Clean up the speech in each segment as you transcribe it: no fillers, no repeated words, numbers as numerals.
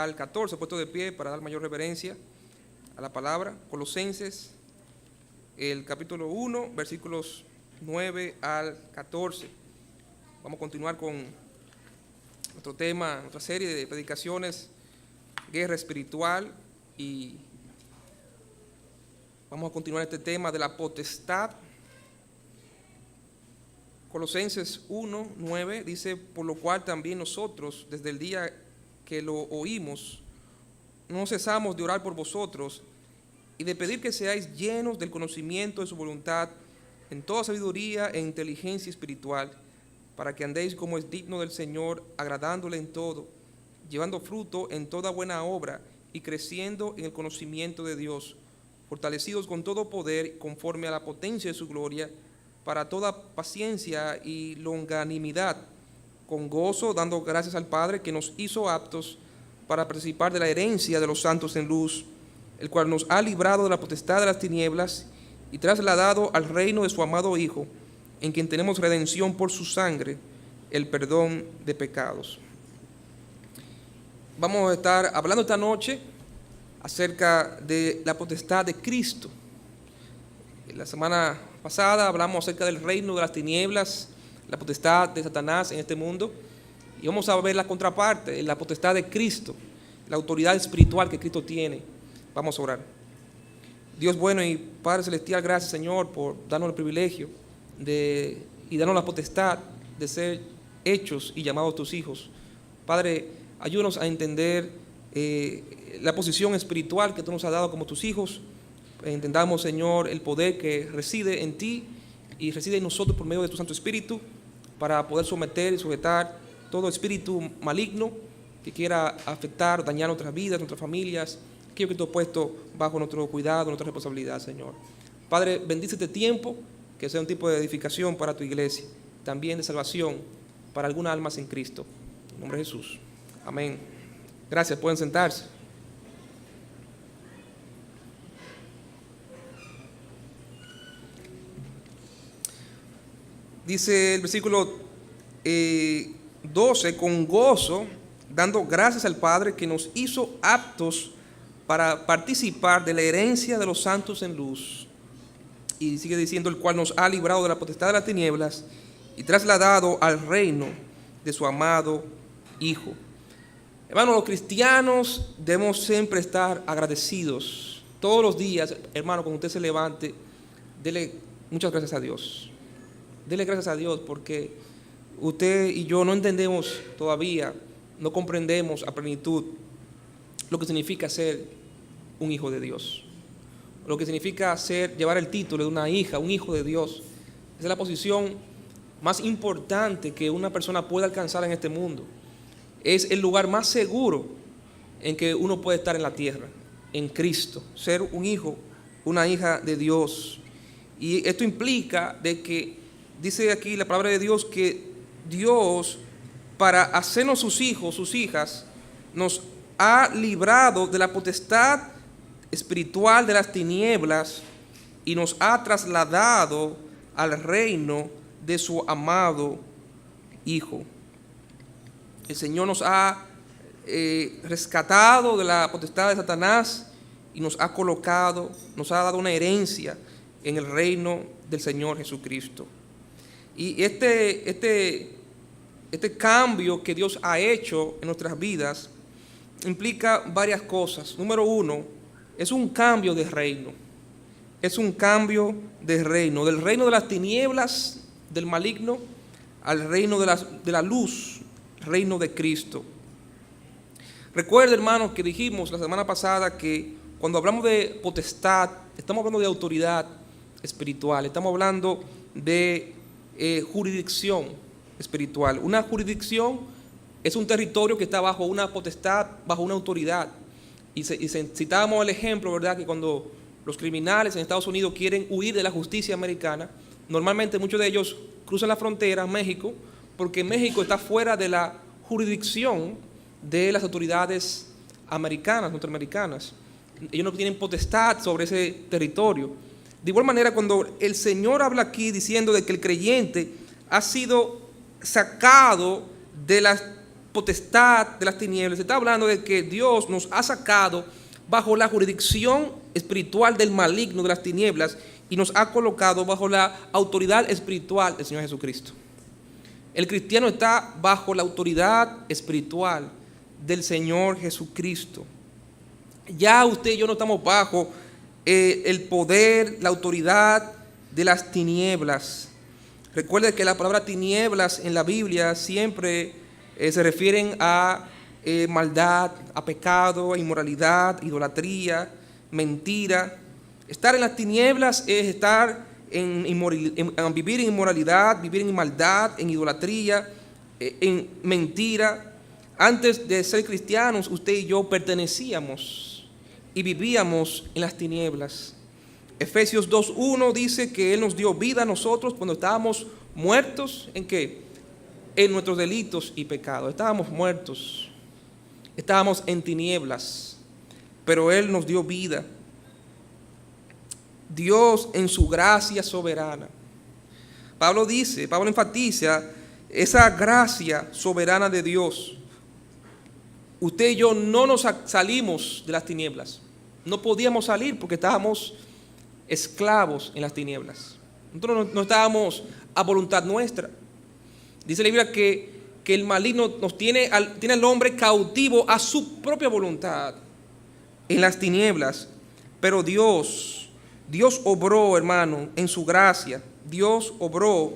al 14, puesto de pie para dar mayor reverencia a la palabra. Colosenses, el capítulo 1, versículos 9 al 14. Vamos a continuar con nuestro tema, nuestra serie de predicaciones, guerra espiritual, y vamos a continuar este tema de la potestad. Colosenses 1, 9 dice: por lo cual también nosotros, desde el día que lo oímos, no cesamos de orar por vosotros y de pedir que seáis llenos del conocimiento de su voluntad en toda sabiduría e inteligencia espiritual, para que andéis como es digno del Señor, agradándole en todo, llevando fruto en toda buena obra y creciendo en el conocimiento de Dios, fortalecidos con todo poder conforme a la potencia de su gloria, para toda paciencia y longanimidad, con gozo, dando gracias al Padre que nos hizo aptos para participar de la herencia de los santos en luz, el cual nos ha librado de la potestad de las tinieblas y trasladado al reino de su amado Hijo, en quien tenemos redención por su sangre, el perdón de pecados. Vamos a estar hablando esta noche acerca de la potestad de Cristo. La semana pasada hablamos acerca del reino de las tinieblas, la potestad de Satanás en este mundo, y vamos a ver la contraparte, la potestad de Cristo, la autoridad espiritual que Cristo tiene. Vamos a orar. Dios bueno y Padre celestial, gracias, Señor, por darnos el privilegio y darnos la potestad de ser hechos y llamados tus hijos. Padre, ayúdanos a entender la posición espiritual que tú nos has dado como tus hijos. Entendamos, Señor, el poder que reside en ti y reside en nosotros por medio de tu Santo Espíritu, para poder someter y sujetar todo espíritu maligno que quiera afectar, dañar nuestras vidas, nuestras familias, aquello que tú has puesto bajo nuestro cuidado, nuestra responsabilidad, Señor. Padre, bendice este tiempo, que sea un tipo de edificación para tu iglesia, también de salvación para algunas almas en Cristo. En nombre de Jesús. Amén. Gracias, pueden sentarse. Dice el versículo 12, con gozo, dando gracias al Padre que nos hizo aptos para participar de la herencia de los santos en luz. Y sigue diciendo: el cual nos ha librado de la potestad de las tinieblas y trasladado al reino de su amado Hijo. Hermanos, los cristianos debemos siempre estar agradecidos. Todos los días, hermano, cuando usted se levante, dele muchas gracias a Dios. Dele gracias a Dios, porque usted y yo no entendemos todavía, no comprendemos a plenitud lo que significa ser un hijo de Dios, lo que significa llevar el título de una hija, un hijo de Dios. Esa es la posición más importante que una persona puede alcanzar en este mundo. Es el lugar más seguro en que uno puede estar en la tierra, en Cristo, ser un hijo, una hija de Dios. Y esto implica de que, dice aquí la palabra de Dios, que Dios, para hacernos sus hijos, sus hijas, nos ha librado de la potestad espiritual de las tinieblas y nos ha trasladado al reino de su amado Hijo. El Señor nos ha rescatado de la potestad de Satanás y nos ha colocado, nos ha dado una herencia en el reino del Señor Jesucristo. Y este cambio que Dios ha hecho en nuestras vidas implica varias cosas. Número uno, es un cambio de reino. Es un cambio de reino. Del reino de las tinieblas, del maligno, al reino de la luz, reino de Cristo. Recuerda, hermanos, que dijimos la semana pasada que cuando hablamos de potestad, estamos hablando de autoridad espiritual. Estamos hablando de jurisdicción espiritual. Una jurisdicción es un territorio que está bajo una potestad, bajo una autoridad. Y citábamos el ejemplo, ¿verdad?, que cuando los criminales en Estados Unidos quieren huir de la justicia americana, normalmente muchos de ellos cruzan la frontera a México, porque México está fuera de la jurisdicción de las autoridades americanas, norteamericanas. Ellos no tienen potestad sobre ese territorio. De igual manera, cuando el Señor habla aquí diciendo de que el creyente ha sido sacado de la potestad de las tinieblas. Se está hablando de que Dios nos ha sacado bajo la jurisdicción espiritual del maligno de las tinieblas y nos ha colocado bajo la autoridad espiritual del Señor Jesucristo. El cristiano está bajo la autoridad espiritual del Señor Jesucristo. Ya usted y yo no estamos bajo el poder, la autoridad de las tinieblas. Recuerde que la palabra tinieblas en la Biblia siempre se refieren a maldad, a pecado, a inmoralidad, idolatría, mentira. Estar en las tinieblas es estar en vivir en inmoralidad, vivir en maldad, en idolatría, en mentira. Antes de ser cristianos, usted y yo pertenecíamos y vivíamos en las tinieblas. Efesios 2:1 dice que Él nos dio vida a nosotros cuando estábamos muertos. ¿En qué? En nuestros delitos y pecados. Estábamos muertos. Estábamos en tinieblas. Pero Él nos dio vida. Dios en su gracia soberana. Pablo enfatiza esa gracia soberana de Dios. Usted y yo no nos salimos de las tinieblas. No podíamos salir porque estábamos esclavos en las tinieblas. Nosotros no estábamos a voluntad nuestra. Dice la Biblia que el maligno tiene al hombre cautivo a su propia voluntad en las tinieblas. Pero Dios obró, hermano, en su gracia. Dios obró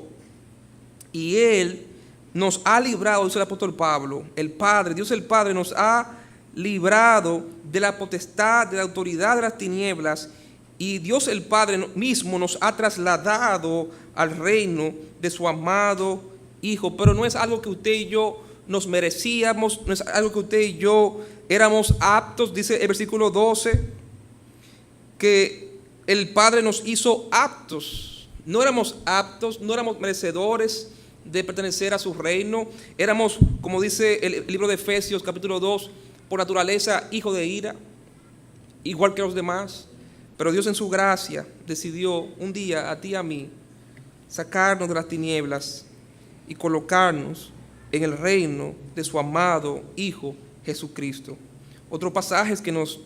y Él nos ha librado, dice el apóstol Pablo, Dios el Padre nos ha librado de la potestad, de la autoridad de las tinieblas, y Dios el Padre mismo nos ha trasladado al reino de su amado Hijo. Pero no es algo que usted y yo nos merecíamos, no es algo que usted y yo éramos aptos. Dice el versículo 12 que el Padre nos hizo aptos. No éramos aptos, no éramos merecedores de pertenecer a su reino. Éramos, como dice el libro de Efesios capítulo 2, por naturaleza hijo de ira, igual que los demás. Pero Dios en su gracia decidió un día, a ti y a mí, sacarnos de las tinieblas y colocarnos en el reino de su amado Hijo Jesucristo. Otros pasajes que nos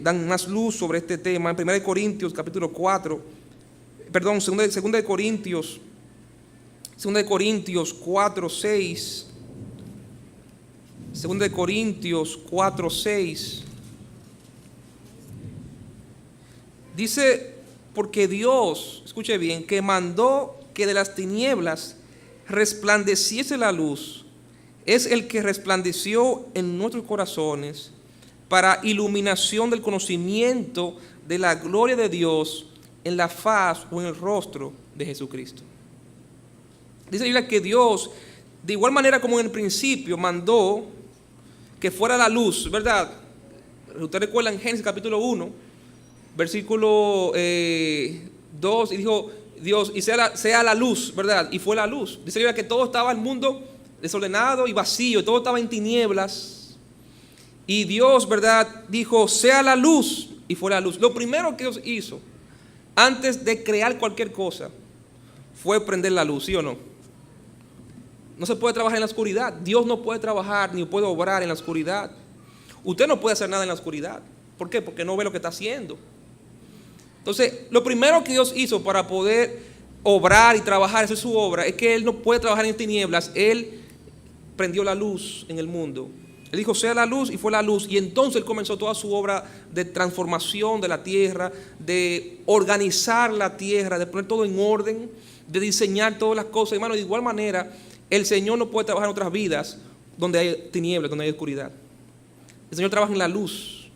dan más luz sobre este tema, en 1 Corintios capítulo 4, perdón, 2 Corintios 4, 6. 2 Corintios 4, 6. Dice, porque Dios, escuche bien, que mandó que de las tinieblas resplandeciese la luz, es el que resplandeció en nuestros corazones para iluminación del conocimiento de la gloria de Dios en la faz o en el rostro de Jesucristo. Dice la Biblia que Dios, de igual manera como en el principio, mandó que fuera la luz, ¿verdad? Usted recuerda en Génesis capítulo 1, versículo 2, y dijo Dios, y sea la luz, ¿verdad? Y fue la luz. Dice la Biblia que todo estaba el mundo desordenado y vacío, todo estaba en tinieblas. Y Dios, ¿verdad? Dijo, sea la luz, y fue la luz. Lo primero que Dios hizo, antes de crear cualquier cosa, fue prender la luz, ¿sí o no? No se puede trabajar en la oscuridad. Dios no puede trabajar ni puede obrar en la oscuridad. Usted no puede hacer nada en la oscuridad. ¿Por qué? Porque no ve lo que está haciendo. Entonces, lo primero que Dios hizo para poder obrar y trabajar, esa es su obra, es que Él no puede trabajar en tinieblas. Él prendió la luz en el mundo. Él dijo, sea la luz, y fue la luz. Y entonces Él comenzó toda su obra de transformación de la tierra, de organizar la tierra, de poner todo en orden, de diseñar todas las cosas. Hermano, de igual manera, el Señor no puede trabajar en otras vidas donde hay tinieblas, donde hay oscuridad. El Señor trabaja en la luz.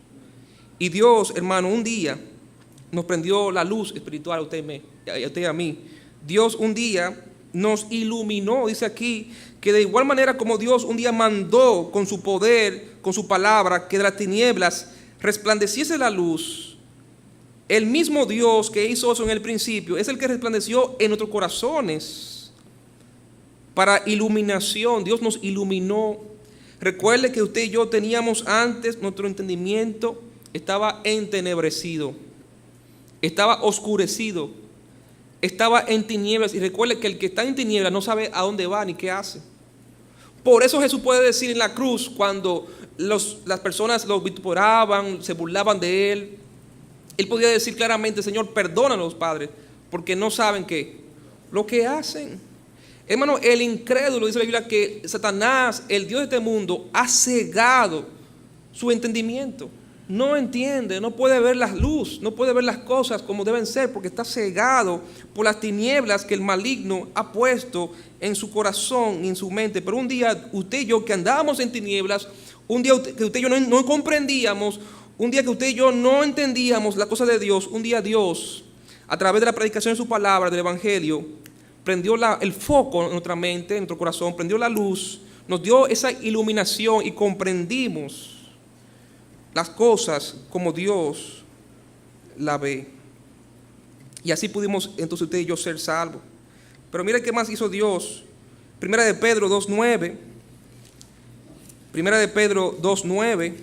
Y Dios, hermano, un día nos prendió la luz espiritual a usted y a mí. Dios un día nos iluminó. Dice aquí que de igual manera como Dios un día mandó con su poder, con su palabra, que de las tinieblas resplandeciese la luz, el mismo Dios que hizo eso en el principio es el que resplandeció en nuestros corazones para iluminación. Dios nos iluminó. Recuerde que usted y yo teníamos antes, nuestro entendimiento estaba entenebrecido, estaba oscurecido, estaba en tinieblas. Y recuerde que el que está en tinieblas no sabe a dónde va ni qué hace. Por eso Jesús puede decir en la cruz, cuando las personas lo vituperaban, se burlaban de él, él podía decir claramente: Señor, perdónalos, Padre, porque no saben qué, lo que hacen. Hermano, el incrédulo, dice la Biblia, que Satanás, el Dios de este mundo, ha cegado su entendimiento. No entiende, no puede ver la luz, no puede ver las cosas como deben ser, porque está cegado por las tinieblas que el maligno ha puesto en su corazón y en su mente. Pero un día usted y yo, que andábamos en tinieblas, un día que usted y yo no comprendíamos, un día que usted y yo no entendíamos la cosa de Dios, un día Dios, a través de la predicación de su palabra, del Evangelio, prendió el foco en nuestra mente, en nuestro corazón, prendió la luz, nos dio esa iluminación y comprendimos las cosas como Dios la ve. Y así pudimos entonces usted y yo ser salvos. Pero mire qué más hizo Dios. Primera de Pedro 2:9. Primera de Pedro 2:9.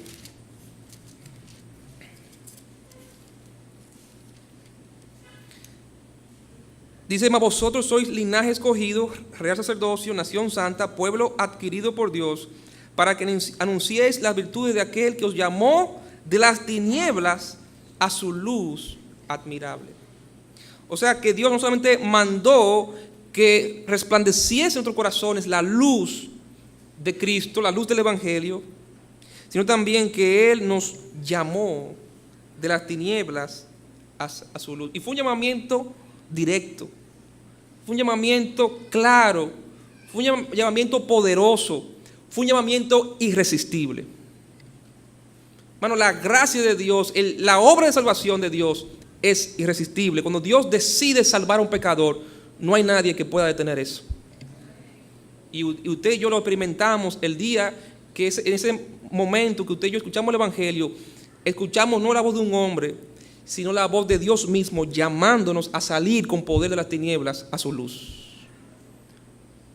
Dice: mas vosotros sois linaje escogido, real sacerdocio, nación santa, pueblo adquirido por Dios, para que anunciéis las virtudes de aquel que os llamó de las tinieblas a su luz admirable. O sea que Dios no solamente mandó que resplandeciese en nuestros corazones la luz de Cristo, la luz del Evangelio, sino también que Él nos llamó de las tinieblas a su luz. Y fue un llamamiento directo, fue un llamamiento claro, fue un llamamiento poderoso, fue un llamamiento irresistible. Hermano, la gracia de Dios, la obra de salvación de Dios es irresistible. Cuando Dios decide salvar a un pecador, no hay nadie que pueda detener eso. Y usted y yo lo experimentamos el día que en ese momento que usted y yo escuchamos el Evangelio, escuchamos no la voz de un hombre, sino la voz de Dios mismo llamándonos a salir con poder de las tinieblas a su luz.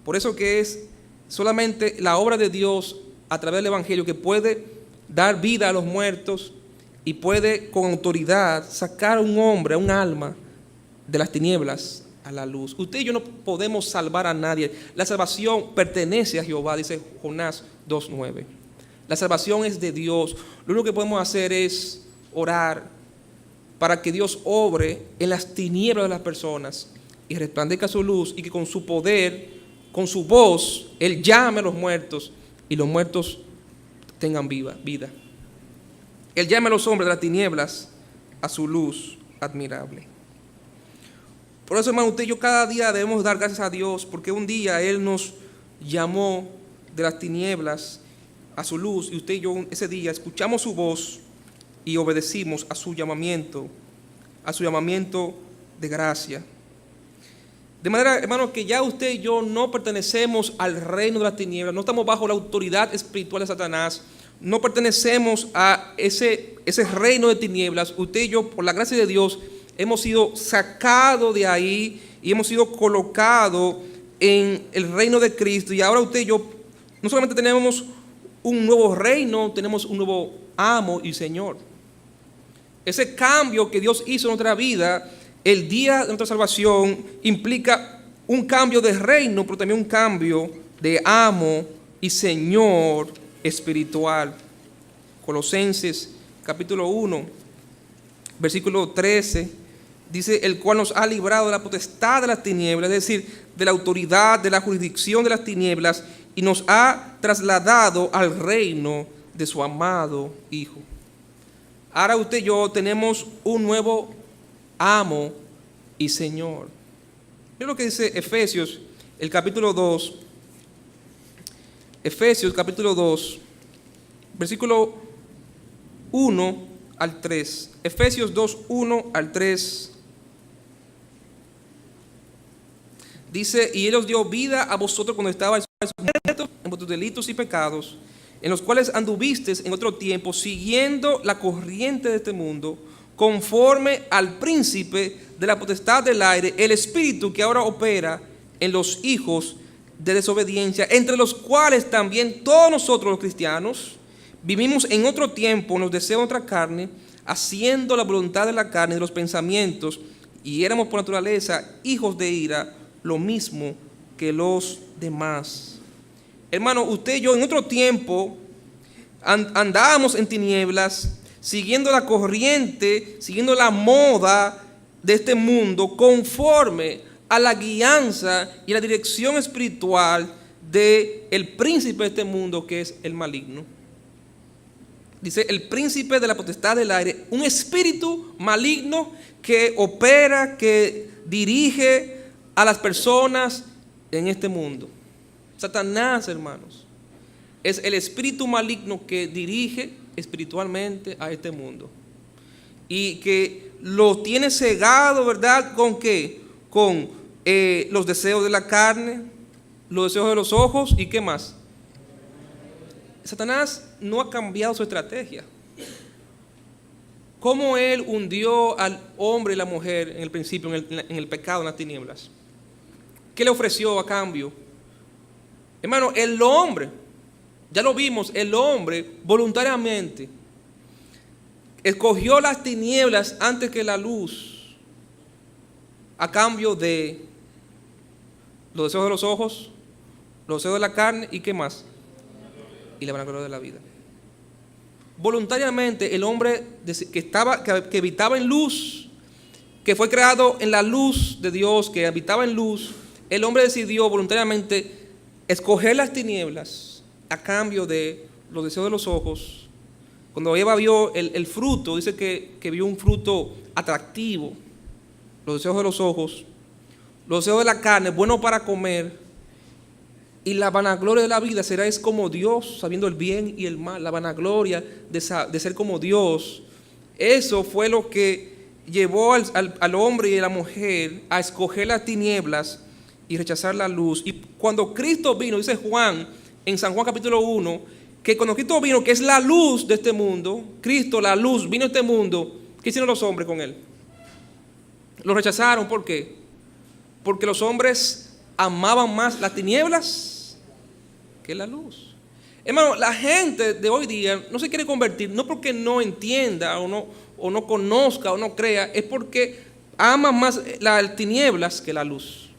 Por eso que es solamente la obra de Dios a través del Evangelio que puede dar vida a los muertos y puede con autoridad sacar a un hombre, a un alma, de las tinieblas a la luz. Usted y yo no podemos salvar a nadie. La salvación pertenece a Jehová, dice Jonás 2:9. La salvación es de Dios. Lo único que podemos hacer es orar para que Dios obre en las tinieblas de las personas y resplandezca su luz, y que con su poder, con su voz, Él llame a los muertos y los muertos tengan vida. Él llame a los hombres de las tinieblas a su luz admirable. Por eso, hermano, usted y yo cada día debemos dar gracias a Dios, porque un día Él nos llamó de las tinieblas a su luz, y usted y yo ese día escuchamos su voz y obedecimos a su llamamiento de gracia. De manera, hermano, que ya usted y yo no pertenecemos al reino de las tinieblas, no estamos bajo la autoridad espiritual de Satanás, no pertenecemos a ese reino de tinieblas. Usted y yo, por la gracia de Dios, hemos sido sacados de ahí y hemos sido colocados en el reino de Cristo. Y ahora usted y yo no solamente tenemos un nuevo reino, tenemos un nuevo amo y Señor. Ese cambio que Dios hizo en nuestra vida, el día de nuestra salvación, implica un cambio de reino, pero también un cambio de amo y Señor espiritual. Colosenses capítulo 1, versículo 13, dice: el cual nos ha librado de la potestad de las tinieblas, es decir, de la autoridad, de la jurisdicción de las tinieblas, y nos ha trasladado al reino de su amado Hijo. Ahora usted y yo tenemos un nuevo amo y Señor. Mira lo que dice Efesios, el capítulo 2. Efesios capítulo 2, versículo 1 al 3. Efesios 2, 1 al 3. Dice: y Él os dio vida a vosotros cuando estabais muertos en vuestros delitos y pecados, en los cuales anduvisteis en otro tiempo, siguiendo la corriente de este mundo, conforme al príncipe de la potestad del aire, el espíritu que ahora opera en los hijos de desobediencia, entre los cuales también todos nosotros los cristianos vivimos en otro tiempo en los deseos de nuestra carne, haciendo la voluntad de la carne y de los pensamientos, y éramos por naturaleza hijos de ira, lo mismo que los demás. Hermano, usted y yo en otro tiempo andábamos en tinieblas, siguiendo la corriente, siguiendo la moda de este mundo, conforme a la guianza y la dirección espiritual del príncipe de este mundo, que es el maligno. Dice, el príncipe de la potestad del aire, un espíritu maligno que opera, que dirige a las personas en este mundo. Satanás, hermanos, es el espíritu maligno que dirige espiritualmente a este mundo y que lo tiene cegado, ¿verdad? ¿Con qué? Con los deseos de la carne, los deseos de los ojos y ¿qué más? Satanás no ha cambiado su estrategia. ¿Cómo él hundió al hombre y la mujer en el principio, en el pecado, en las tinieblas? ¿Qué le ofreció a cambio? Hermano, el hombre, ya lo vimos, el hombre voluntariamente escogió las tinieblas antes que la luz a cambio de los deseos de los ojos, los deseos de la carne y ¿qué más? Y la vanagloria de la vida. Voluntariamente el hombre que habitaba en luz, que fue creado en la luz de Dios, que habitaba en luz, el hombre decidió voluntariamente escoger las tinieblas a cambio de los deseos de los ojos. Cuando Eva vio el fruto, dice que vio un fruto atractivo, los deseos de los ojos, los deseos de la carne, bueno para comer, y la vanagloria de la vida será es como Dios, sabiendo el bien y el mal, la vanagloria de ser como Dios. Eso fue lo que llevó al hombre y a la mujer a escoger las tinieblas y rechazar la luz. Y cuando Cristo vino, dice Juan, en San Juan capítulo 1, que cuando Cristo vino, que es la luz de este mundo, Cristo, la luz, vino a este mundo, ¿qué hicieron los hombres con él? Lo rechazaron, ¿por qué? Porque los hombres amaban más las tinieblas que la luz. Hermano, la gente de hoy día no se quiere convertir, no porque no entienda o no conozca o no crea, es porque ama más las tinieblas que la luz.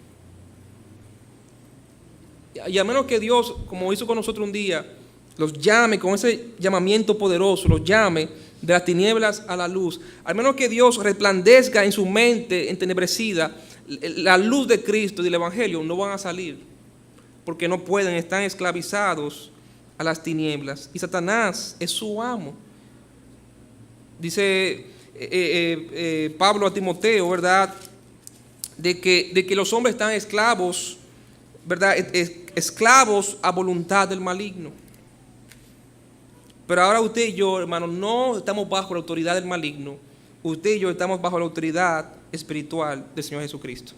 Y a menos que Dios, como hizo con nosotros un día, los llame con ese llamamiento poderoso, los llame de las tinieblas a la luz, al menos que Dios resplandezca en su mente entenebrecida la luz de Cristo y del Evangelio, no van a salir, porque no pueden, están esclavizados a las tinieblas. Y Satanás es su amo. Dice Pablo a Timoteo, ¿verdad? De que los hombres están esclavos, ¿verdad? Esclavos a voluntad del maligno. Pero ahora usted y yo, hermano, no estamos bajo la autoridad del maligno. Usted y yo estamos bajo la autoridad espiritual del Señor Jesucristo.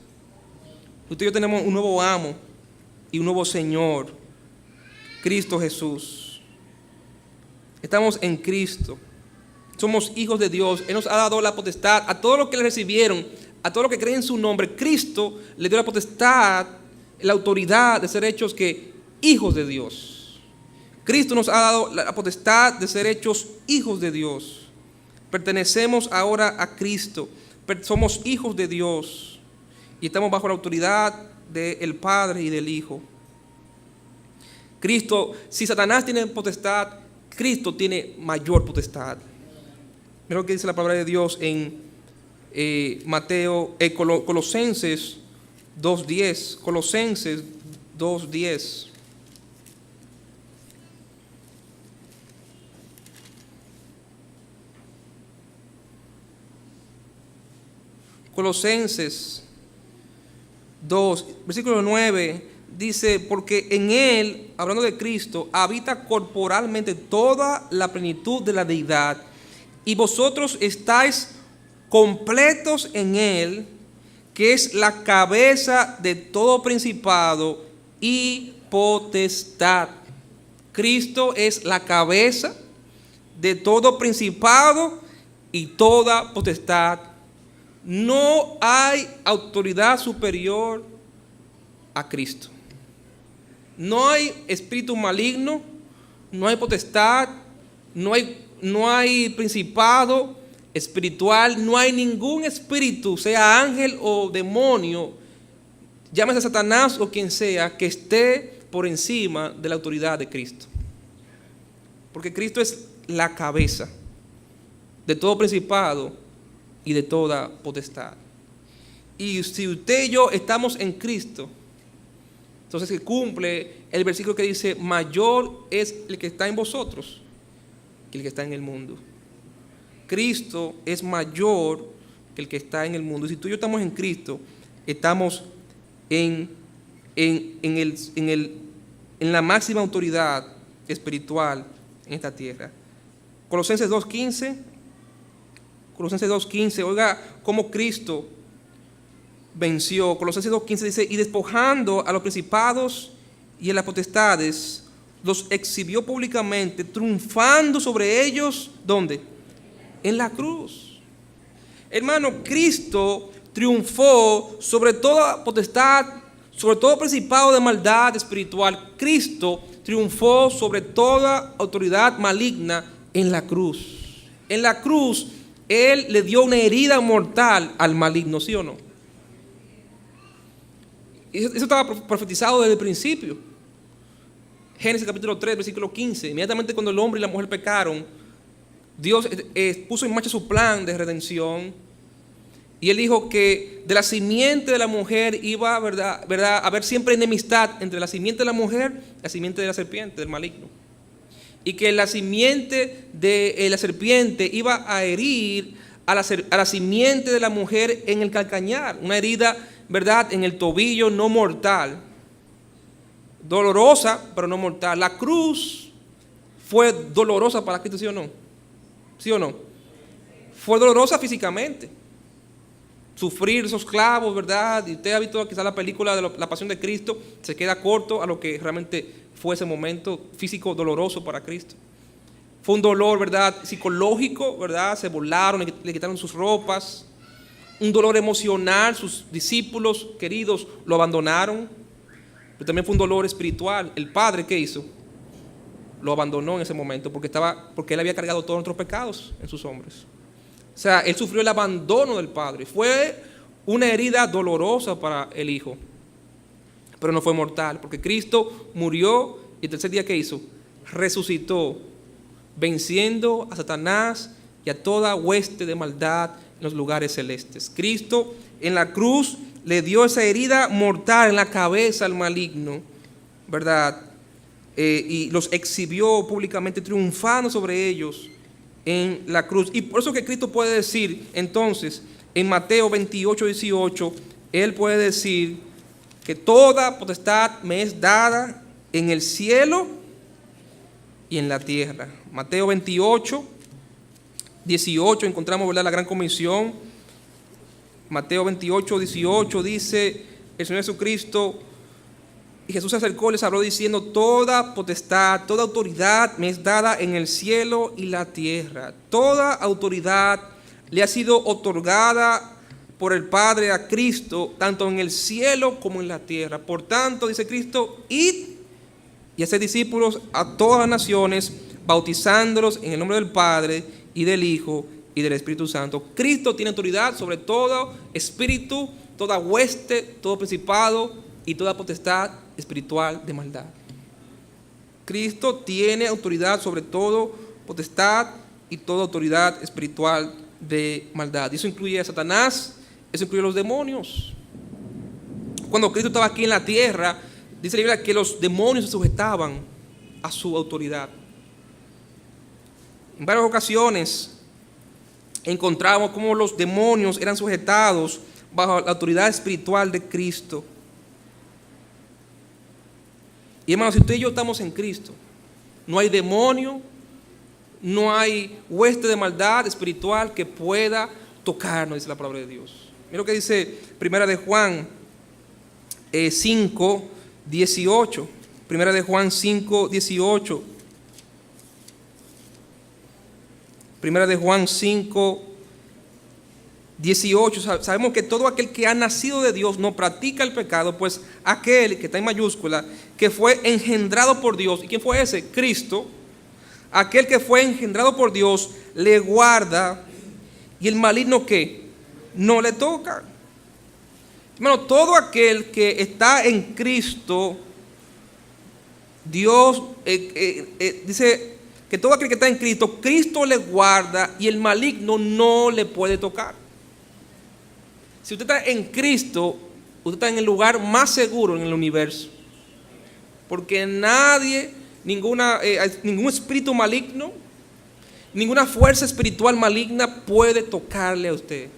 Usted y yo tenemos un nuevo amo y un nuevo Señor, Cristo Jesús. Estamos en Cristo. Somos hijos de Dios. Él nos ha dado la potestad a todos los que le recibieron, a todos los que creen en su nombre. Cristo le dio la potestad, la autoridad de ser hechos que hijos de Dios. Cristo nos ha dado la potestad de ser hechos hijos de Dios. Pertenecemos ahora a Cristo. Somos hijos de Dios y estamos bajo la autoridad del Padre y del Hijo. Cristo, si Satanás tiene potestad, Cristo tiene mayor potestad. Mira lo que dice la palabra de Dios en Colosenses 2:10. Colosenses 2:10. Colosenses 2, versículo 9, dice, porque en Él, hablando de Cristo, habita corporalmente toda la plenitud de la deidad, y vosotros estáis completos en Él, que es la cabeza de todo principado y potestad. Cristo es la cabeza de todo principado y toda potestad. No hay autoridad superior a Cristo. No hay espíritu maligno, no hay potestad, no hay principado espiritual, no hay ningún espíritu, sea ángel o demonio, llámese Satanás o quien sea, que esté por encima de la autoridad de Cristo. Porque Cristo es la cabeza de todo principado y de toda potestad. Y si usted y yo estamos en Cristo, entonces se cumple el versículo que dice: mayor es el que está en vosotros que el que está en el mundo. Cristo es mayor que el que está en el mundo. Y si tú y yo estamos en Cristo, estamos en la máxima autoridad espiritual en esta tierra. Colosenses 2.15, oiga cómo Cristo venció. Colosenses 2.15 dice: y despojando a los principados y a las potestades, los exhibió públicamente, triunfando sobre ellos, ¿dónde? En la cruz. Hermano, Cristo triunfó sobre toda potestad, sobre todo principado de maldad espiritual. Cristo triunfó sobre toda autoridad maligna en la cruz. En la cruz, Él le dio una herida mortal al maligno, ¿sí o no? Eso estaba profetizado desde el principio. Génesis capítulo 3, versículo 15. Inmediatamente cuando el hombre y la mujer pecaron, Dios puso en marcha su plan de redención. Y Él dijo que de la simiente de la mujer iba a haber siempre enemistad entre la simiente de la mujer y la simiente de la serpiente, del maligno. Y que la simiente de la serpiente iba a herir a la simiente de la mujer en el calcañar. Una herida, ¿verdad?, en el tobillo, no mortal. Dolorosa, pero no mortal. La cruz fue dolorosa para Cristo, ¿sí o no? ¿Sí o no? Fue dolorosa físicamente. Sufrir esos clavos, ¿verdad? Y usted ha visto quizás la película de la Pasión de Cristo, se queda corto a lo que realmente fue ese momento físico doloroso para Cristo. Fue un dolor, ¿verdad?, psicológico, ¿verdad? Se burlaron, le quitaron sus ropas. Un dolor emocional, sus discípulos queridos lo abandonaron. Pero también fue un dolor espiritual. El Padre, ¿qué hizo? Lo abandonó en ese momento porque Él había cargado todos nuestros pecados en sus hombros. O sea, Él sufrió el abandono del Padre. Fue una herida dolorosa para el Hijo, pero no fue mortal, porque Cristo murió y el tercer día, ¿qué hizo? Resucitó, venciendo a Satanás y a toda hueste de maldad en los lugares celestes. Cristo en la cruz le dio esa herida mortal en la cabeza al maligno, ¿verdad? Y los exhibió públicamente, triunfando sobre ellos en la cruz. Y por eso que Cristo puede decir, entonces, en Mateo 28:18, Él puede decir que toda potestad me es dada en el cielo y en la tierra. Mateo 28:18 encontramos, ¿verdad?, la gran comisión. Mateo 28:18 dice el Señor Jesucristo: y Jesús se acercó y les habló diciendo: toda potestad, toda autoridad me es dada en el cielo y la tierra. Toda autoridad le ha sido otorgada por el Padre a Cristo, tanto en el cielo como en la tierra. Por tanto, dice Cristo, id y haced discípulos a todas las naciones, bautizándolos en el nombre del Padre y del Hijo y del Espíritu Santo. Cristo tiene autoridad sobre todo espíritu, toda hueste, todo principado y toda potestad espiritual de maldad. Cristo tiene autoridad sobre todo potestad y toda autoridad espiritual de maldad. Y eso incluye a Satanás, eso incluye a los demonios. Cuando Cristo estaba aquí en la tierra, dice la Biblia que los demonios se sujetaban a su autoridad. En varias ocasiones encontramos cómo los demonios eran sujetados bajo la autoridad espiritual de Cristo. Y hermanos, si usted y yo estamos en Cristo, no hay demonio, no hay hueste de maldad espiritual que pueda tocarnos, dice la palabra de Dios. Mira lo que dice Primera de Juan 5:18. Primera de Juan 5:18. Primera de Juan 5:18. Sabemos que todo aquel que ha nacido de Dios no practica el pecado, pues aquel que está en mayúscula, que fue engendrado por Dios. ¿Y quién fue ese? Cristo. Aquel que fue engendrado por Dios le guarda, y el maligno, ¿qué? No le toca. Hermano, todo aquel que está en Cristo Dios dice que todo aquel que está en Cristo, Cristo le guarda y el maligno no le puede tocar. Si usted está en Cristo, usted está en el lugar más seguro en el universo. Porque nadie, ningún espíritu maligno, ninguna fuerza espiritual maligna puede tocarle a usted.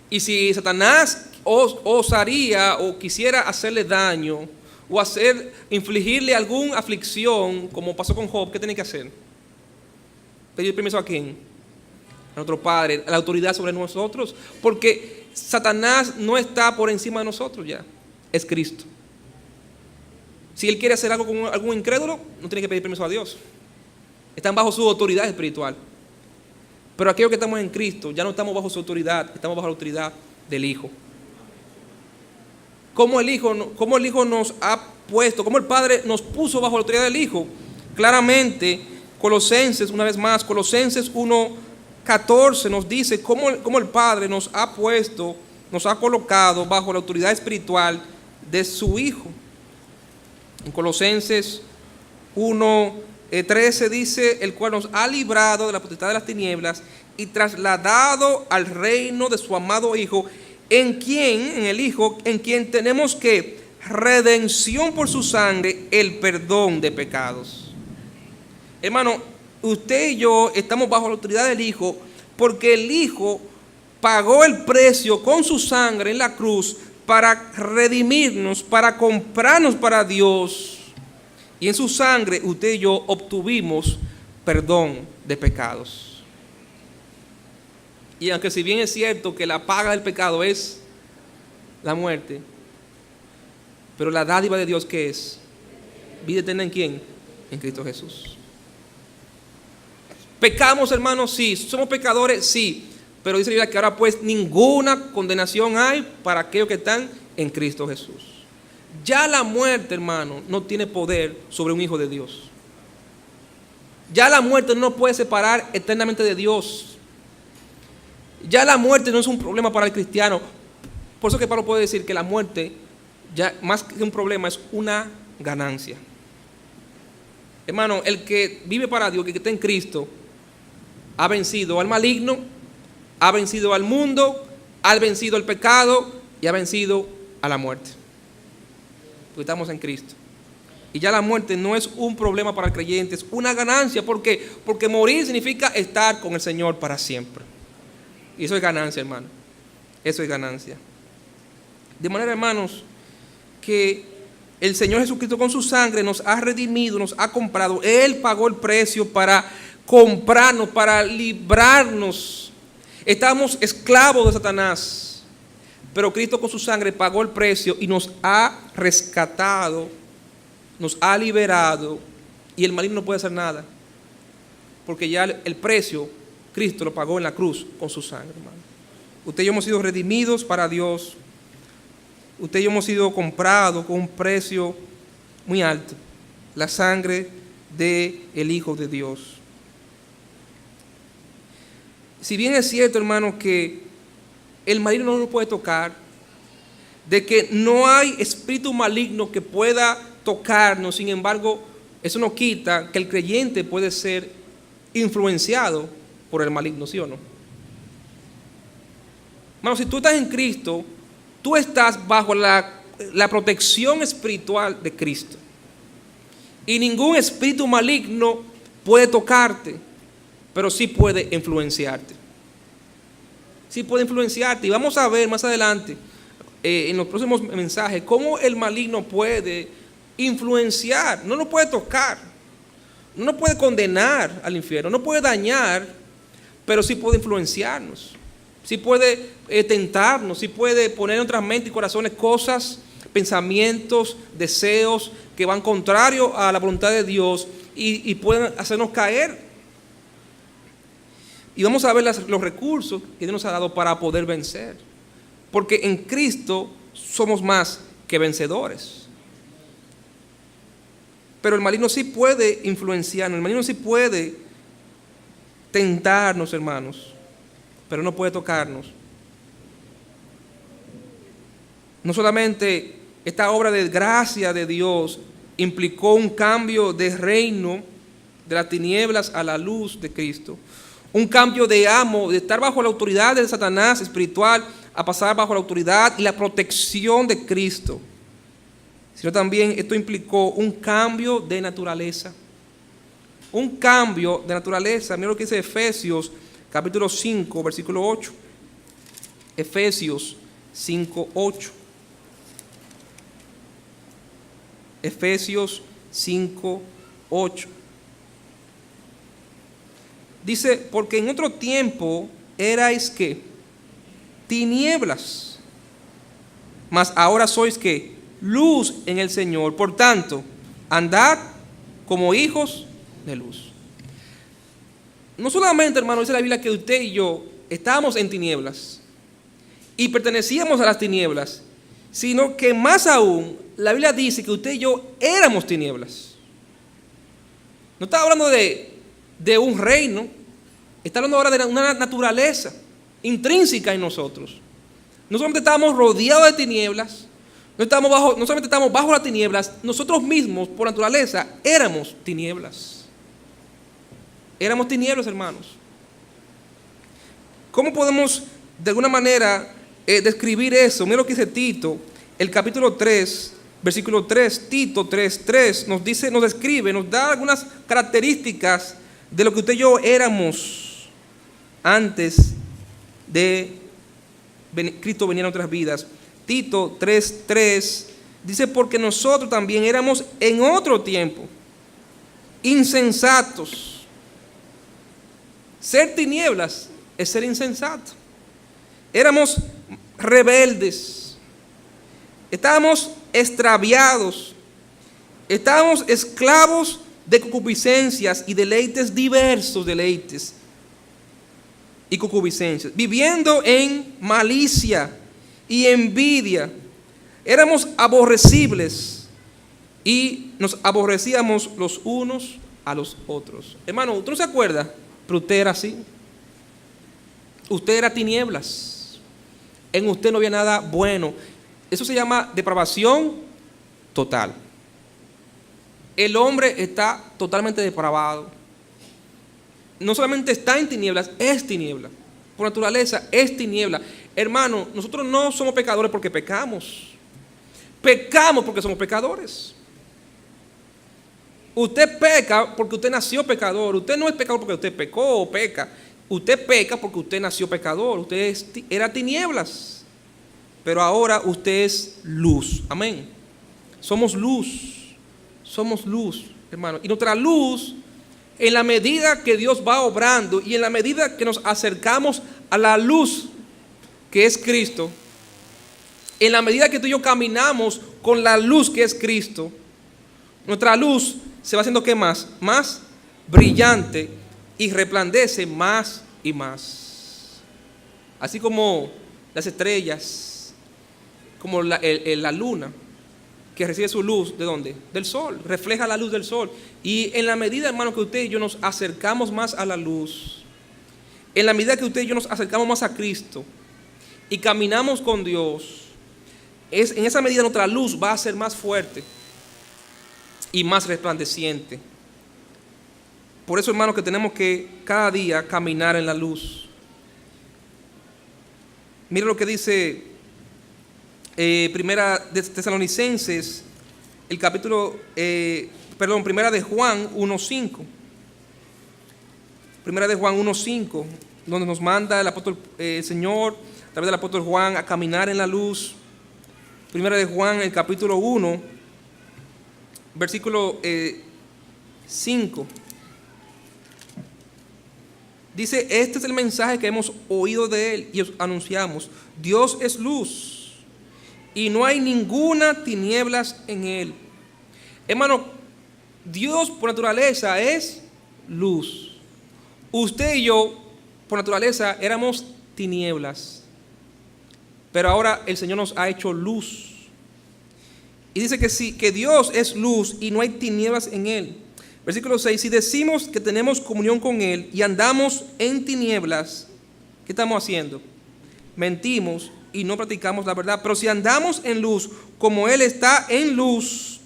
Y si Satanás osaría o quisiera hacerle daño o infligirle alguna aflicción, como pasó con Job, ¿qué tiene que hacer? ¿Pedir permiso a quién? A nuestro Padre, a la autoridad sobre nosotros, porque Satanás no está por encima de nosotros ya, es Cristo. Si él quiere hacer algo con algún incrédulo, no tiene que pedir permiso a Dios. Están bajo su autoridad espiritual. Pero aquellos que estamos en Cristo, ya no estamos bajo su autoridad, estamos bajo la autoridad del Hijo. ¿Cómo el Hijo nos ha puesto, cómo el Padre nos puso bajo la autoridad del Hijo? Claramente, Colosenses, una vez más, Colosenses 1:14 nos dice cómo el Padre nos ha puesto, nos ha colocado bajo la autoridad espiritual de su Hijo. En Colosenses 1:13 dice, el cual nos ha librado de la potestad de las tinieblas y trasladado al reino de su amado Hijo, en quien tenemos que redención por su sangre, el perdón de pecados. Hermano, usted y yo estamos bajo la autoridad del Hijo porque el Hijo pagó el precio con su sangre en la cruz para redimirnos, para comprarnos para Dios. Y en su sangre usted y yo obtuvimos perdón de pecados. Y aunque si bien es cierto que la paga del pecado es la muerte, pero la dádiva de Dios, ¿qué es? ¿Vida eterna en quién? En Cristo Jesús. ¿Pecamos, hermanos? Sí. ¿Somos pecadores? Sí. Pero dice la Biblia que ahora pues ninguna condenación hay para aquellos que están en Cristo Jesús. Ya la muerte, hermano, no tiene poder sobre un hijo de Dios. Ya la muerte no nos puede separar eternamente de Dios. Ya la muerte no es un problema para el cristiano. Por eso que Pablo puede decir que la muerte, ya más que un problema, es una ganancia. Hermano, el que vive para Dios, el que está en Cristo, ha vencido al maligno, ha vencido al mundo, ha vencido al pecado y ha vencido a la muerte. Porque estamos en Cristo. Y ya la muerte no es un problema para el creyente, es una ganancia. ¿Por qué? Porque morir significa estar con el Señor para siempre. Y eso es ganancia, hermano. Eso es ganancia. De manera, hermanos, que el Señor Jesucristo con su sangre nos ha redimido, nos ha comprado. Él pagó el precio para comprarnos, para librarnos. Estábamos esclavos de Satanás, pero Cristo con su sangre pagó el precio y nos ha rescatado, nos ha liberado, y el maligno no puede hacer nada, porque ya el precio Cristo lo pagó en la cruz con su sangre, hermano. Usted y yo hemos sido redimidos para Dios. Usted y yo hemos sido comprados con un precio muy alto, la sangre del Hijo de Dios. Si bien es cierto, hermano, que el maligno no nos puede tocar, de que no hay espíritu maligno que pueda tocarnos, sin embargo, eso no quita que el creyente puede ser influenciado por el maligno, ¿sí o no? Hermano, si tú estás en Cristo, tú estás bajo la protección espiritual de Cristo. Y ningún espíritu maligno puede tocarte, pero sí puede influenciarte. Sí puede influenciarte. Y vamos a ver más adelante, en los próximos mensajes, cómo el maligno puede influenciar. No nos puede tocar, no nos puede condenar al infierno, no puede dañar, pero sí puede influenciarnos. Sí puede tentarnos, sí puede poner en nuestras mentes y corazones cosas, pensamientos, deseos que van contrario a la voluntad de Dios y pueden hacernos caer. Y vamos a ver los recursos que Dios nos ha dado para poder vencer. Porque en Cristo somos más que vencedores. Pero el maligno sí puede influenciarnos, el maligno sí puede tentarnos, hermanos, pero no puede tocarnos. No solamente esta obra de gracia de Dios implicó un cambio de reino de las tinieblas a la luz de Cristo. Un cambio de amo, de estar bajo la autoridad de Satanás espiritual a pasar bajo la autoridad y la protección de Cristo. Sino también esto implicó un cambio de naturaleza. Un cambio de naturaleza. Mira lo que dice Efesios capítulo 5, versículo 8. Efesios 5, 8. Efesios 5, 8. Dice, porque en otro tiempo erais ¿qué? Tinieblas, mas ahora sois ¿qué? Luz en el Señor. Por tanto, andad como hijos de luz. No solamente, hermano, dice la Biblia que usted y yo estábamos en tinieblas y pertenecíamos a las tinieblas, sino que más aún, la Biblia dice que usted y yo éramos tinieblas. No está hablando de un reino, está hablando ahora de una naturaleza intrínseca en nosotros. No solamente estábamos rodeados de tinieblas, no solamente estamos bajo las tinieblas, nosotros mismos, por naturaleza, éramos tinieblas. Éramos tinieblas, hermanos. ¿Cómo podemos, de alguna manera, describir eso? Mira lo que dice Tito, el capítulo 3, versículo 3, Tito 3:3, nos dice, nos describe, nos da algunas características de lo que usted y yo éramos antes de Cristo venir a nuestras vidas. Tito 3:3 dice, porque nosotros también éramos en otro tiempo insensatos. Ser tinieblas es ser insensato. Éramos rebeldes, estábamos extraviados, estábamos esclavos de concupiscencias y deleites, diversos deleites y concupiscencias, viviendo en malicia y envidia. Éramos aborrecibles y nos aborrecíamos los unos a los otros. Hermano, ¿usted no se acuerda? Pero usted era así. Usted era tinieblas. En usted no había nada bueno. Eso se llama depravación total. El hombre está totalmente depravado. No solamente está en tinieblas, es tiniebla. Por naturaleza es tiniebla. Hermano, nosotros no somos pecadores porque pecamos. Pecamos porque somos pecadores. Usted peca porque usted nació pecador. Usted no es pecador porque usted pecó o peca. Usted peca porque usted nació pecador. Usted era tinieblas. Pero ahora usted es luz. Amén. Somos luz. Somos luz, hermano. Y nuestra luz, en la medida que Dios va obrando y en la medida que nos acercamos a la luz que es Cristo, en la medida que tú y yo caminamos con la luz que es Cristo, nuestra luz se va haciendo ¿qué más? Más brillante y resplandece más y más. Así como las estrellas, como la luna, que recibe su luz, ¿de dónde? Del sol, refleja la luz del sol. Y en la medida, hermano, que usted y yo nos acercamos más a la luz, en la medida que usted y yo nos acercamos más a Cristo y caminamos con Dios, en esa medida nuestra luz va a ser más fuerte y más resplandeciente. Por eso, hermano, que tenemos que cada día caminar en la luz. Mira lo que dice Primera de Tesalonicenses, el capítulo, Primera de Juan 1:5. Primera de Juan 1:5, donde nos manda el apóstol, el Señor, a través del apóstol Juan, a caminar en la luz. Primera de Juan, el capítulo 1, versículo 5. Dice, este es el mensaje que hemos oído de Él y os anunciamos. Dios es luz y no hay ninguna tinieblas en Él. Hermano, Dios por naturaleza es luz. Usted y yo, por naturaleza, éramos tinieblas. Pero ahora el Señor nos ha hecho luz. Y dice que sí, que Dios es luz y no hay tinieblas en Él. Versículo 6, si decimos que tenemos comunión con Él y andamos en tinieblas, ¿qué estamos haciendo? Mentimos y no practicamos la verdad. Pero si andamos en luz, como Él está en luz,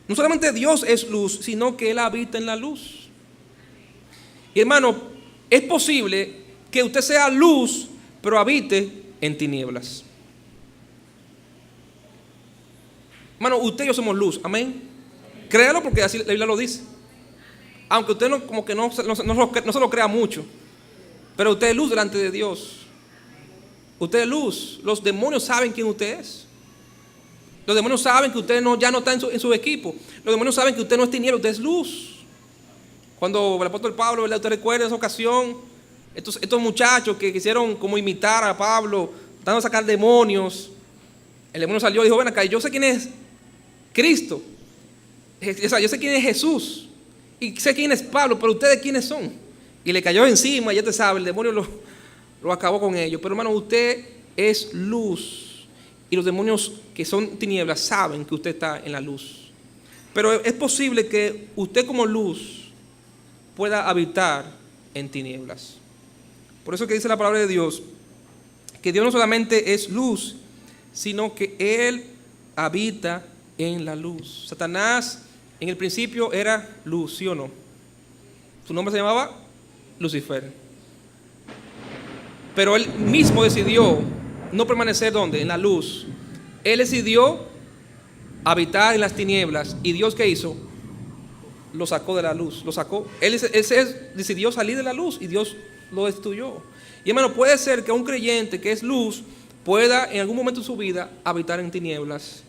no solamente Dios es luz, sino que Él habita en la luz. Y hermano, es posible que usted sea luz, pero habite en tinieblas. Hermano, usted y yo somos luz, amén. Créalo porque así la Biblia lo dice. Aunque usted no, como que no se lo crea mucho, pero usted es luz delante de Dios. Usted es luz. Los demonios saben quién usted es. Los demonios saben que usted ya no está en su equipo. Los demonios saben que usted no es tiniebla, usted es luz. Cuando el apóstol Pablo, ¿verdad? Usted recuerda esa ocasión, estos muchachos que quisieron como imitar a Pablo, tratando de sacar demonios. El demonio salió y dijo: ven acá, yo sé quién es Cristo. O sea, yo sé quién es Jesús. Y sé quién es Pablo, pero ustedes quiénes son. Y le cayó encima, ya te sabe, el demonio lo acabó con ellos. Pero hermano, usted es luz. Y los demonios que son tinieblas saben que usted está en la luz. Pero es posible que usted como luz pueda habitar en tinieblas. Por eso que dice la palabra de Dios, que Dios no solamente es luz, sino que Él habita en la luz. Satanás en el principio era luz, ¿sí o no? Su nombre se llamaba Lucifer. Pero él mismo decidió no permanecer ¿dónde? En la luz. Él decidió habitar en las tinieblas. ¿Y Dios qué hizo? Lo sacó de la luz, lo sacó. Él decidió salir de la luz y Dios lo destruyó. Y hermano, puede ser que un creyente que es luz pueda en algún momento de su vida habitar en tinieblas.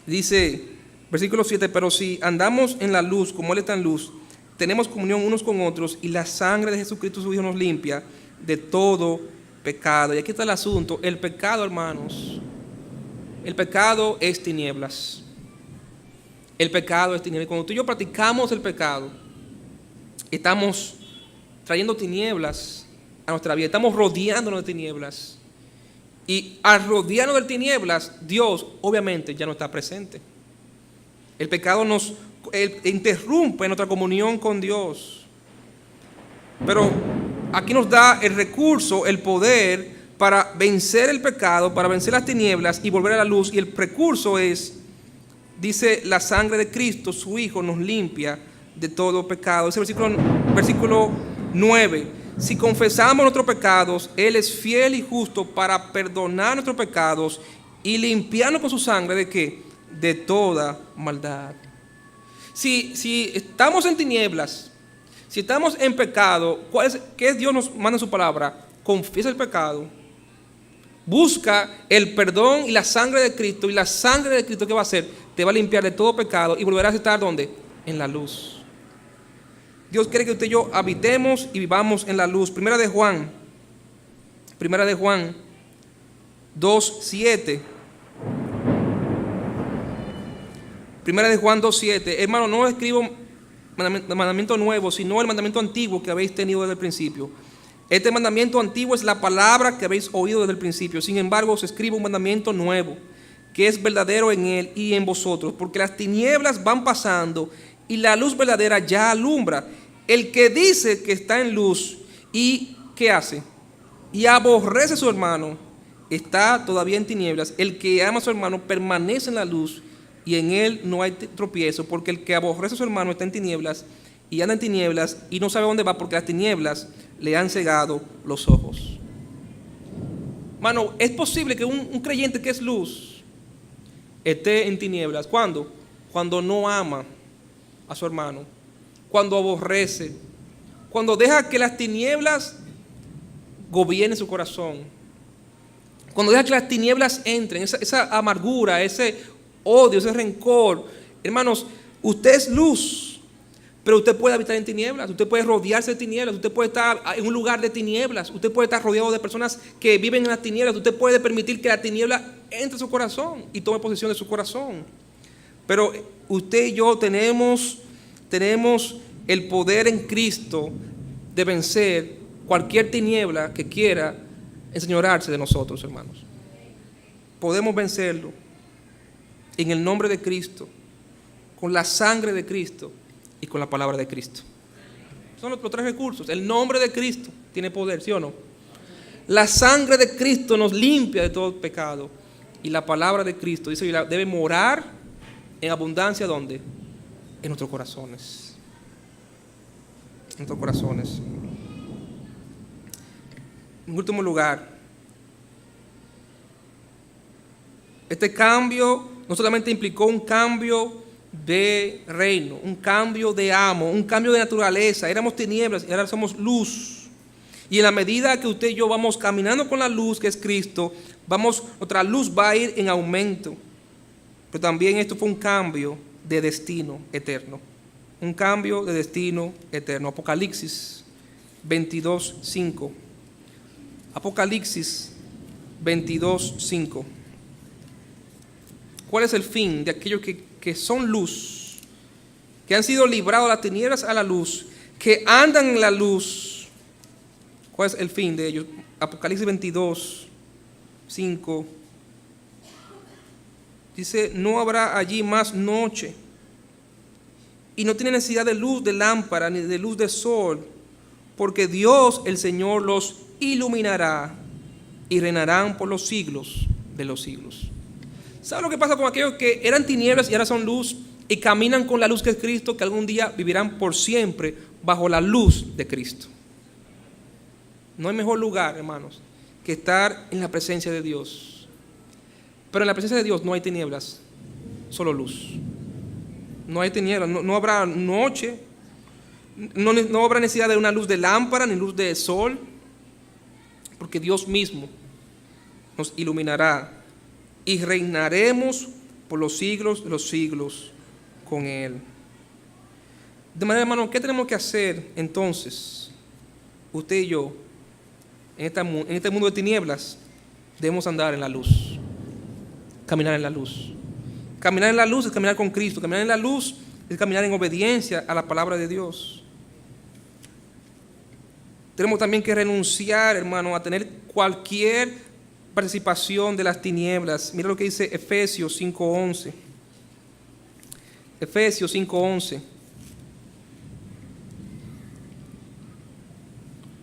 Dice, versículo 7, pero si andamos en la luz como Él está en luz, tenemos comunión unos con otros y la sangre de Jesucristo su Hijo nos limpia de todo pecado. Y aquí está el asunto, el pecado, hermanos, el pecado es tinieblas. El pecado es tinieblas. Cuando tú y yo practicamos el pecado, estamos trayendo tinieblas a nuestra vida, estamos rodeándonos de tinieblas. Y al rodearnos de tinieblas, Dios obviamente ya no está presente. El pecado nos interrumpe nuestra comunión con Dios. Pero aquí nos da el recurso, el poder para vencer el pecado, para vencer las tinieblas y volver a la luz. Y el recurso es, dice, la sangre de Cristo, su Hijo, nos limpia de todo pecado. Ese versículo 9. Si confesamos nuestros pecados, Él es fiel y justo para perdonar nuestros pecados y limpiarnos con su sangre ¿de qué? De toda maldad. Si estamos en tinieblas, si estamos en pecado, ¿qué Dios nos manda en su palabra? Confiesa el pecado, busca el perdón y la sangre de Cristo, y la sangre de Cristo ¿qué va a hacer? Te va a limpiar de todo pecado y volverás a estar ¿dónde? En la luz. Dios quiere que usted y yo habitemos y vivamos en la luz. Primera de Juan 2:7. Primera de Juan 2:7. Hermano, no escribo mandamiento nuevo, sino el mandamiento antiguo que habéis tenido desde el principio. Este mandamiento antiguo es la palabra que habéis oído desde el principio. Sin embargo, os escribo un mandamiento nuevo, que es verdadero en él y en vosotros, porque las tinieblas van pasando y la luz verdadera ya alumbra. El que dice que está en luz y ¿qué hace? Y aborrece a su hermano, está todavía en tinieblas. El que ama a su hermano permanece en la luz y en él no hay tropiezo, porque el que aborrece a su hermano está en tinieblas y anda en tinieblas y no sabe dónde va, porque las tinieblas le han cegado los ojos. Hermano, es posible que un creyente que es luz esté en tinieblas. ¿Cuándo? Cuando no ama a su hermano, cuando aborrece, cuando deja que las tinieblas gobiernen su corazón, cuando deja que las tinieblas entren, esa amargura, ese odio, ese rencor. Hermanos, usted es luz, pero usted puede habitar en tinieblas, usted puede rodearse de tinieblas, usted puede estar en un lugar de tinieblas, usted puede estar rodeado de personas que viven en las tinieblas, usted puede permitir que la tiniebla entre en su corazón y tome posesión de su corazón. Pero usted y yo tenemos el poder en Cristo de vencer cualquier tiniebla que quiera enseñorearse de nosotros, hermanos. Podemos vencerlo en el nombre de Cristo, con la sangre de Cristo y con la palabra de Cristo. Son los tres recursos. El nombre de Cristo tiene poder, ¿sí o no? La sangre de Cristo nos limpia de todo pecado. Y la palabra de Cristo, dice, debe morar en abundancia, ¿dónde? En nuestros corazones. En nuestros corazones. En último lugar, este cambio no solamente implicó un cambio de reino, un cambio de amo, un cambio de naturaleza. Éramos tinieblas y ahora somos luz. Y en la medida que usted y yo vamos caminando con la luz que es Cristo, nuestra luz va a ir en aumento. Pero también esto fue un cambio de destino eterno. Un cambio de destino eterno. Apocalipsis 22:5. Apocalipsis 22:5. ¿Cuál es el fin de aquellos que son luz, que han sido librados de las tinieblas a la luz, que andan en la luz? ¿Cuál es el fin de ellos? Apocalipsis 22:5. Dice, no habrá allí más noche, y no tiene necesidad de luz de lámpara ni de luz de sol, porque Dios el Señor los iluminará y reinarán por los siglos de los siglos. ¿Sabe lo que pasa con aquellos que eran tinieblas y ahora son luz y caminan con la luz que es Cristo, que algún día vivirán por siempre bajo la luz de Cristo? No hay mejor lugar, hermanos, que estar en la presencia de Dios. Pero en la presencia de Dios no hay tinieblas, solo luz. No hay tinieblas, no habrá noche, no habrá necesidad de una luz de lámpara ni luz de sol, porque Dios mismo nos iluminará y reinaremos por los siglos de los siglos con Él. De manera, hermano, ¿qué tenemos que hacer entonces? Usted y yo, en este mundo de tinieblas, debemos andar en la luz, caminar en la luz. Caminar en la luz es caminar con Cristo. Caminar en la luz es caminar en obediencia a la palabra de Dios. Tenemos también que renunciar, hermano, a tener cualquier participación de las tinieblas. Mira lo que dice Efesios 5:11. Efesios 5:11.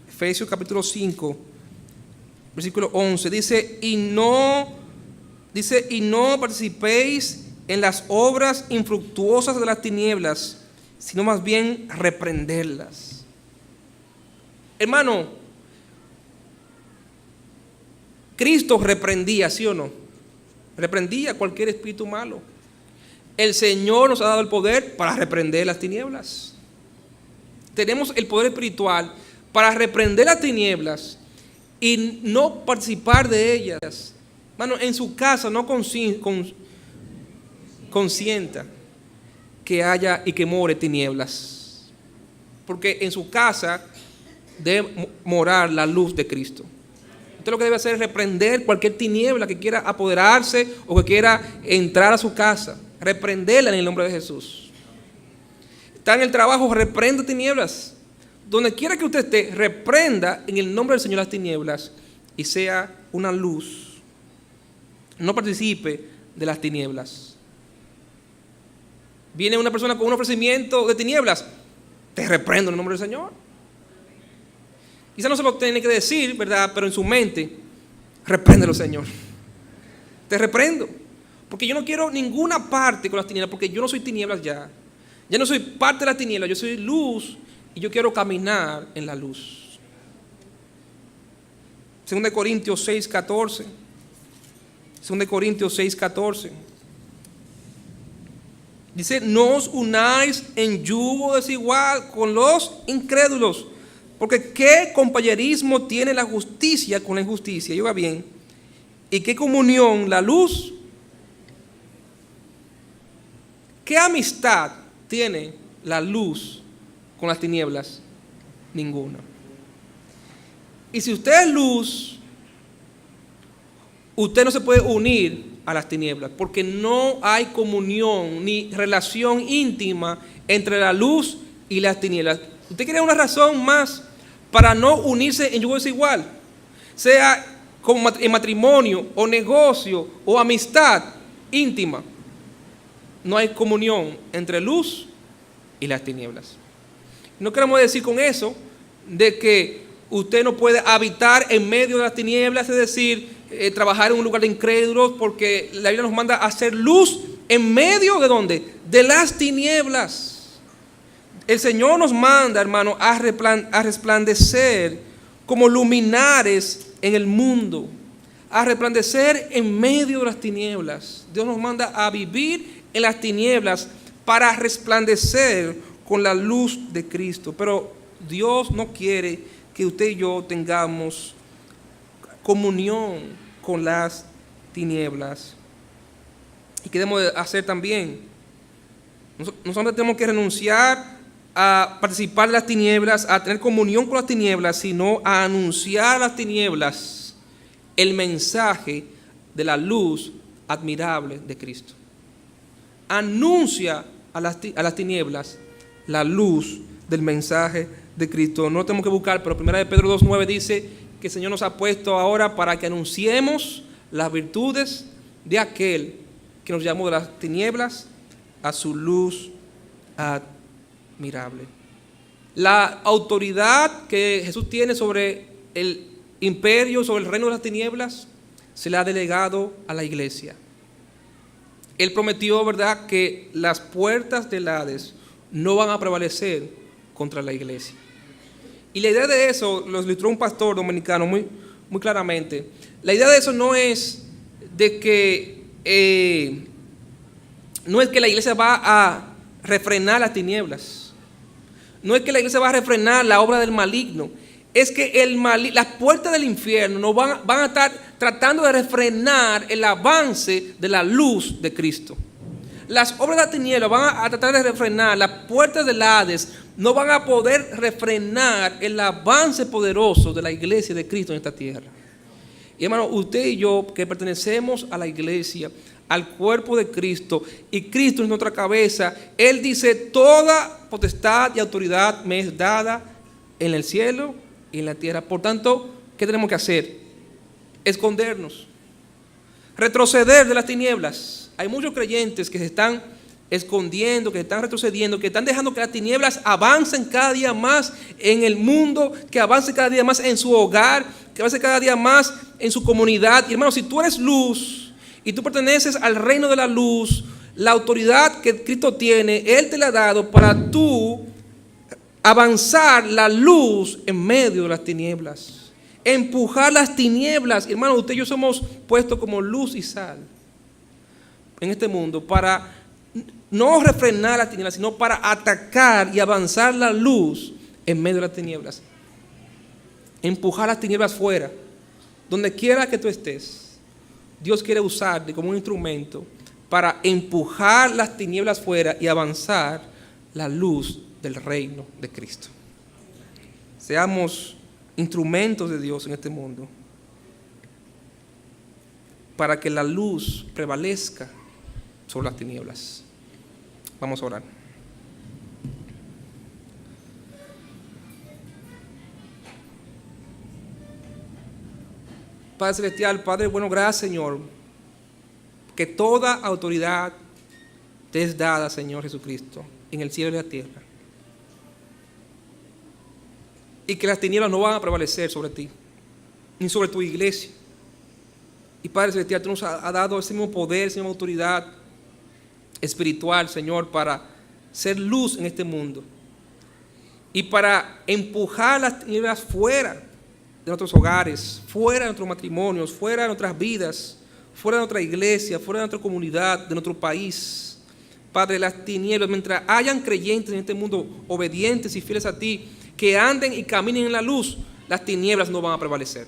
Efesios capítulo 5, versículo 11. Dice, y no participéis en las obras infructuosas de las tinieblas, sino más bien reprenderlas. Hermano, Cristo reprendía, ¿sí o no? Reprendía cualquier espíritu malo. El Señor nos ha dado el poder para reprender las tinieblas. Tenemos el poder espiritual para reprender las tinieblas y no participar de ellas. Hermano, en su casa no consienta que haya y que more tinieblas, porque en su casa debe morar la luz de Cristo. Usted lo que debe hacer es reprender cualquier tiniebla que quiera apoderarse o que quiera entrar a su casa, reprenderla en el nombre de Jesús. Está en el trabajo, reprenda tinieblas. Donde quiera que usted esté, reprenda en el nombre del Señor las tinieblas y sea una luz. No participe de las tinieblas. Viene una persona con un ofrecimiento de tinieblas, te reprendo en el nombre del Señor. Quizá no se lo tiene que decir, ¿verdad? Pero en su mente, repréndelo, Señor. Te reprendo. Porque yo no quiero ninguna parte con las tinieblas, porque yo no soy tinieblas ya. Ya no soy parte de las tinieblas, yo soy luz y yo quiero caminar en la luz. 2 Corintios 6:14. 2 Corintios 6:14. Dice, no os unáis en yugo desigual con los incrédulos, porque ¿qué compañerismo tiene la justicia con la injusticia? Y va bien. ¿Y qué comunión la luz? ¿Qué amistad tiene la luz con las tinieblas? Ninguna. Y si usted es luz, usted no se puede unir a las tinieblas, porque no hay comunión ni relación íntima entre la luz y las tinieblas. ¿Usted quiere una razón más para no unirse en yugo desigual? Sea como en matrimonio o negocio o amistad íntima. No hay comunión entre luz y las tinieblas. No queremos decir con eso de que Usted no puede habitar en medio de las tinieblas, es decir, trabajar en un lugar de incrédulos, porque la Biblia nos manda a hacer luz en medio de ¿dónde? De las tinieblas. El Señor nos manda, hermano, a resplandecer como luminares en el mundo, a resplandecer en medio de las tinieblas. Dios nos manda a vivir en las tinieblas para resplandecer con la luz de Cristo. Pero Dios no quiere que usted y yo tengamos comunión con las tinieblas. ¿Y qué debemos hacer también? Nosotros tenemos que renunciar a participar de las tinieblas, a tener comunión con las tinieblas, sino a anunciar a las tinieblas el mensaje de la luz admirable de Cristo. Anuncia a las tinieblas la luz del mensaje de Cristo. No lo tenemos que buscar, pero 1 Pedro 2:9 dice que el Señor nos ha puesto ahora para que anunciemos las virtudes de aquel que nos llamó de las tinieblas a su luz admirable. La autoridad que Jesús tiene sobre el imperio, sobre el reino de las tinieblas, se le ha delegado a la iglesia. Él prometió, ¿verdad?, que las puertas del Hades no van a prevalecer contra la iglesia. Y la idea de eso lo ilustró un pastor dominicano muy claramente. La idea de eso no es de que la iglesia va a refrenar las tinieblas. No es que la iglesia va a refrenar la obra del maligno. Es que las puertas del infierno no van a estar tratando de refrenar el avance de la luz de Cristo. Las obras de la tiniebla van a tratar de refrenar, las puertas del Hades no van a poder refrenar el avance poderoso de la iglesia de Cristo en esta tierra. Y hermano, usted y yo que pertenecemos a la iglesia, al cuerpo de Cristo, y Cristo es nuestra cabeza, Él dice: toda potestad y autoridad me es dada en el cielo y en la tierra. Por tanto, ¿qué tenemos que hacer? Escondernos, retroceder de las tinieblas. Hay muchos creyentes que se están escondiendo, que están retrocediendo, que están dejando que las tinieblas avancen cada día más en el mundo, que avance cada día más en su hogar, que avance cada día más en su comunidad. Y hermano, si tú eres luz y tú perteneces al reino de la luz, la autoridad que Cristo tiene, Él te la ha dado para tú avanzar la luz en medio de las tinieblas, empujar las tinieblas. Hermano, usted y yo somos puestos como luz y sal en este mundo para no refrenar las tinieblas, sino para atacar y avanzar la luz en medio de las tinieblas. Empujar las tinieblas fuera. Donde quiera que tú estés, Dios quiere usarte como un instrumento para empujar las tinieblas fuera y avanzar la luz del reino de Cristo. Seamos instrumentos de Dios en este mundo para que la luz prevalezca sobre las tinieblas. Vamos a orar. Padre celestial, Padre bueno, gracias, Señor, que toda autoridad te es dada, Señor Jesucristo, en el cielo y la tierra, y que las tinieblas no van a prevalecer sobre ti, ni sobre tu iglesia. Y Padre celestial, tú nos has dado ese mismo poder, esa misma autoridad espiritual, Señor, para ser luz en este mundo y para empujar las tinieblas fuera de nuestros hogares, fuera de nuestros matrimonios, fuera de nuestras vidas, fuera de nuestra iglesia, fuera de nuestra comunidad, de nuestro país. Padre, las tinieblas, mientras hayan creyentes en este mundo obedientes y fieles a ti, que anden y caminen en la luz, las tinieblas no van a prevalecer.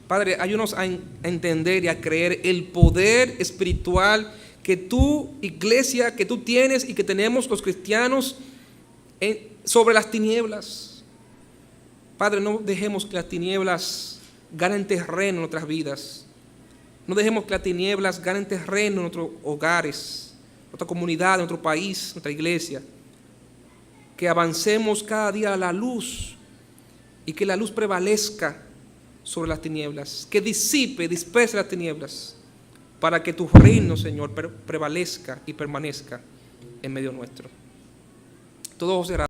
Padre, ayúdanos a entender y a creer el poder espiritual que tú, iglesia, que tú tienes y que tenemos los cristianos sobre las tinieblas. Padre, no dejemos que las tinieblas ganen terreno en nuestras vidas. No dejemos que las tinieblas ganen terreno en nuestros hogares, nuestra comunidad, nuestro país, nuestra iglesia. Que avancemos cada día a la luz y que la luz prevalezca sobre las tinieblas, que disperse las tinieblas, para que tu reino, Señor, prevalezca y permanezca en medio nuestro. Todos